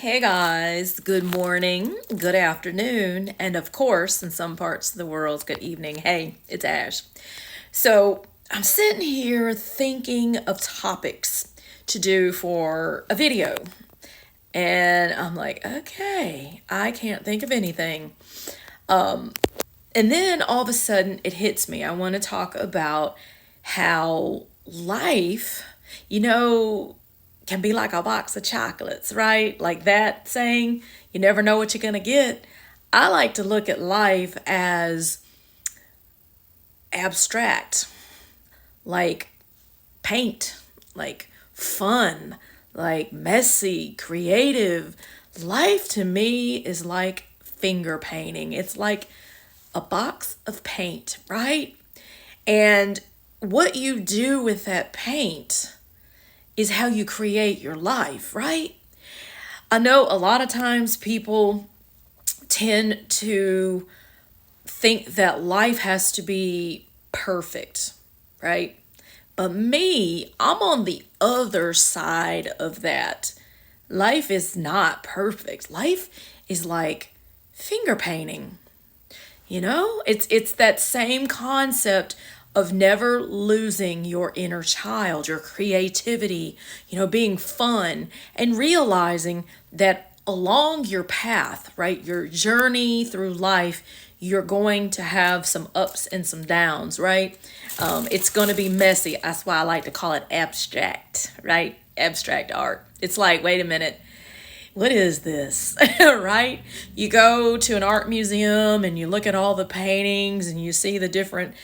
Hey guys, good morning, good afternoon, and of course, in some parts of the world, good evening. Hey, it's Ash. So, I'm sitting here thinking of topics to do for a video, and I'm like, okay, I can't think of anything. And then all of a sudden, it hits me. I want to talk about how life, you know, can be like a box of chocolates, right? Like that saying, you never know what you're going to get. I like to look at life as abstract, like paint, like fun, like messy, creative. Life to me is like finger painting. It's like a box of paint, right? And what you do with that paint is how you create your life, right? I know a lot of times people tend to think that life has to be perfect, right? But me, I'm on the other side of that. Life is not perfect. Life is like finger painting. It's that same concept of never losing your inner child, your creativity, being fun and realizing that along your path, right, your journey through life, you're going to have some ups and some downs, right? It's going to be messy. That's why I like to call it abstract, right? Abstract art. It's like, wait a minute, what is this? Right? You go to an art museum and you look at all the paintings and you see the different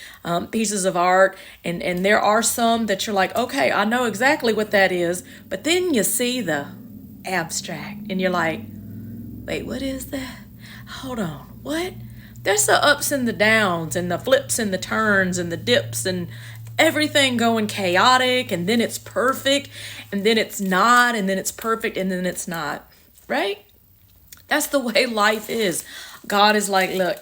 pieces of art, and there are some that you're like, okay, I know exactly what that is, but then you see the abstract and you're like, wait, what is that? Hold on, what? There's the ups and the downs and the flips and the turns and the dips and everything going chaotic, and then it's perfect, and then it's not, and then it's perfect, and then it's not. Right? That's the way life is. God is like, look,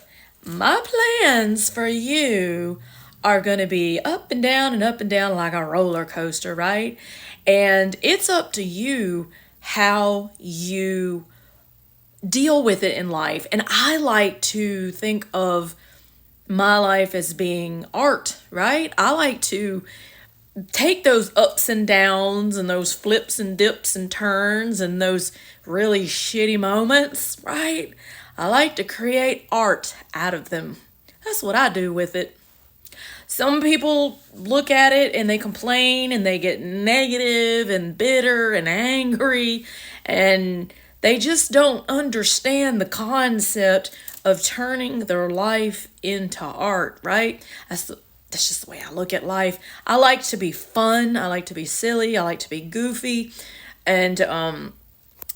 my plans for you are going to be up and down like a roller coaster, right? And it's up to you how you deal with it in life. And I like to think of my life as being art, right? I like to take those ups and downs and those flips and dips and turns and those really shitty moments, right? I like to create art out of them. That's what I do with it. Some people look at it and they complain and they get negative and bitter and angry, and they just don't understand the concept of turning their life into art, right? That's just the way I look at life. I like to be fun. I like to be silly. I like to be goofy. And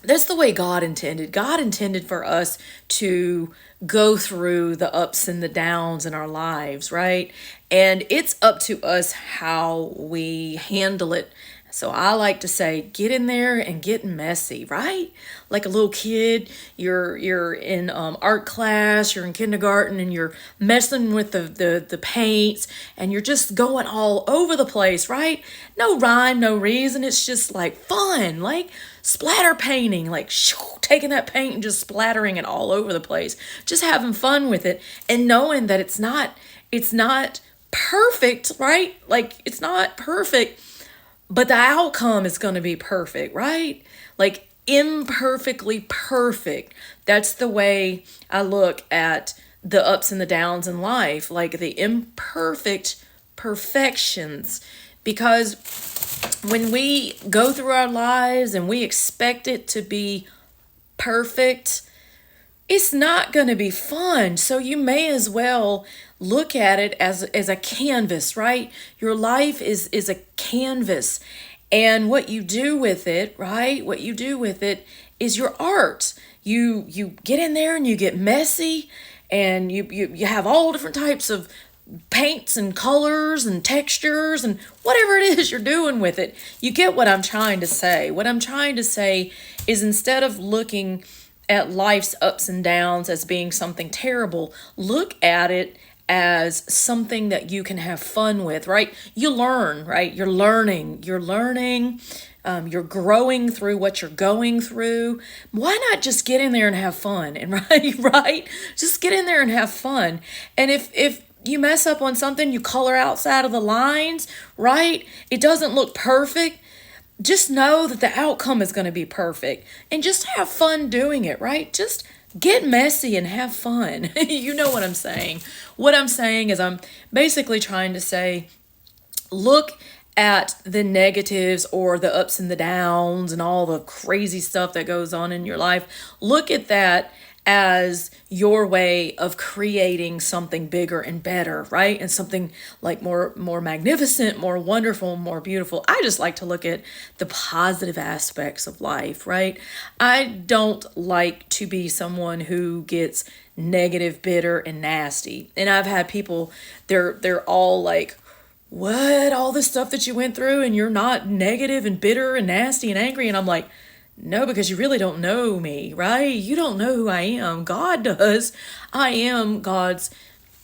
that's the way God intended. God intended for us to go through the ups and the downs in our lives, right? And it's up to us how we handle it. So I like to say, get in there and get messy, right? Like a little kid, you're in art class, you're in kindergarten, and you're messing with the paints, and you're just going all over the place, right? No rhyme, no reason. It's just like fun, like splatter painting, like taking that paint and just splattering it all over the place, just having fun with it, and knowing that it's not perfect, right? Like it's not perfect, but the outcome is going to be perfect, right? Like imperfectly perfect. That's the way I look at the ups and the downs in life, like the imperfect perfections. Because when we go through our lives and we expect it to be perfect, it's not going to be fun. So you may as well look at it as a canvas, right? Your life is a canvas. And what you do with it, right? What you do with it is your art. You get in there and you get messy, and you have all different types of paints and colors and textures and whatever it is you're doing with it. You get what I'm trying to say. What I'm trying to say is, instead of looking at life's ups and downs as being something terrible, look at it as something that you can have fun with, right? You learn, right? You're growing through what you're going through. Why not just get in there and have fun? And right? Just get in there and have fun. And if you mess up on something, you color outside of the lines, right? It doesn't look perfect. Just know that the outcome is going to be perfect, and just have fun doing it, right? Just get messy and have fun. You know what I'm saying. What I'm saying is I'm basically trying to say, look at the negatives or the ups and the downs and all the crazy stuff that goes on in your life. Look at that as your way of creating something bigger and better, right? And something like more magnificent, more wonderful, more beautiful. I just like to look at the positive aspects of life, right? I don't like to be someone who gets negative, bitter, and nasty. And I've had people, they're all like, what, all this stuff that you went through and you're not negative and bitter and nasty and angry? And I'm like, no, because you really don't know me, right? You don't know who I am. God does. I am God's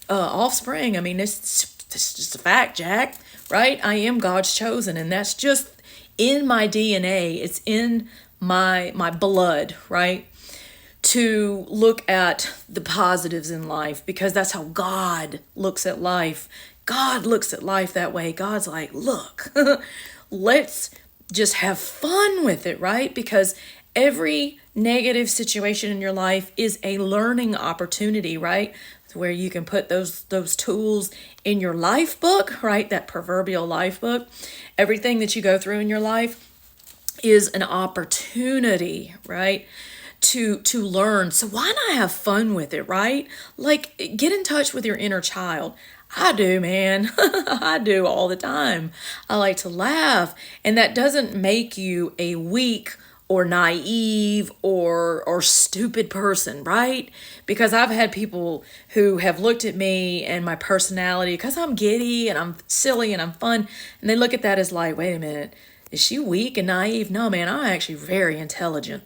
offspring. I mean, it's just a fact, Jack, right? I am God's chosen, and that's just in my DNA. It's in my blood, right? To look at the positives in life, because that's how God looks at life. God looks at life that way. God's like, look, let's just have fun with it, right? Because every negative situation in your life is a learning opportunity, right? Where you can put those tools in your life book, right? That proverbial life book. Everything that you go through in your life is an opportunity, right? To learn. So why not have fun with it, right? Like, get in touch with your inner child. I do, man. I do all the time. I like to laugh, and that doesn't make you a weak or naive or stupid person, right? Because I've had people who have looked at me and my personality, because I'm giddy and I'm silly and I'm fun, and they look at that as like, wait a minute, is she weak and naive? No, man, I'm actually very intelligent.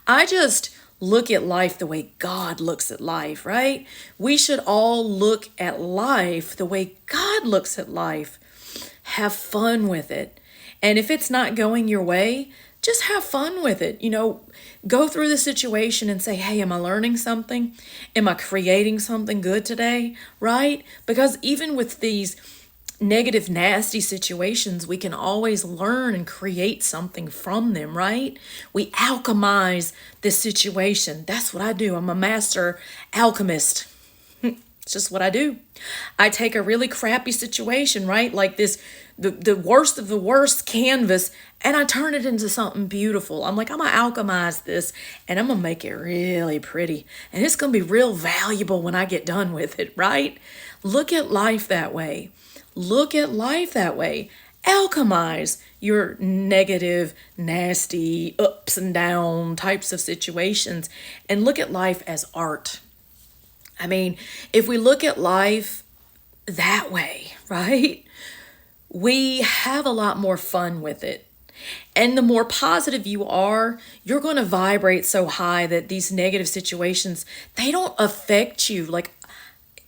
I just look at life the way God looks at life, right? We should all look at life the way God looks at life. Have fun with it. And if it's not going your way, just have fun with it. Go through the situation and say, hey, am I learning something? Am I creating something good today? Right? Because even with these negative, nasty situations, we can always learn and create something from them, right? We alchemize the situation. That's what I do. I'm a master alchemist. It's just what I do. I take a really crappy situation, right? Like the worst of the worst canvas, and I turn it into something beautiful. I'm like, I'm going to alchemize this, and I'm going to make it really pretty. And it's going to be real valuable when I get done with it, right? Look at life that way. Look at life that way. Alchemize your negative, nasty, ups and down types of situations, and look at life as art. I mean, if we look at life that way, right, we have a lot more fun with it. And the more positive you are, you're going to vibrate so high that these negative situations, they don't affect you. Like,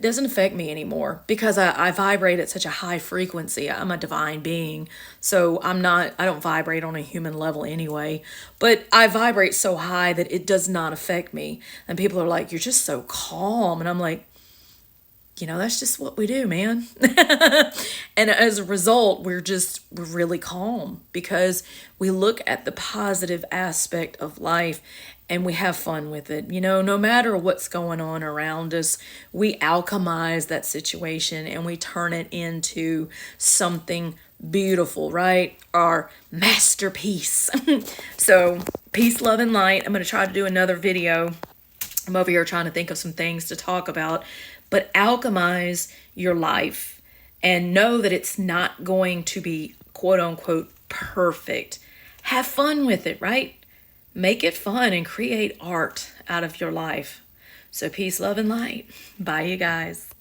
doesn't affect me anymore, because I vibrate at such a high frequency. I'm a divine being, so I don't vibrate on a human level anyway, but I vibrate so high that it does not affect me. And people are like, you're just so calm. And I'm like, that's just what we do, man. And as a result, we're really calm, because we look at the positive aspect of life and we have fun with it. No matter what's going on around us, we alchemize that situation and we turn it into something beautiful, right? Our masterpiece. So, peace, love, and light. I'm going to try to do another video. I'm over here trying to think of some things to talk about. But alchemize your life and know that it's not going to be quote unquote perfect. Have fun with it, right? Make it fun and create art out of your life. So peace, love, and light. Bye, you guys.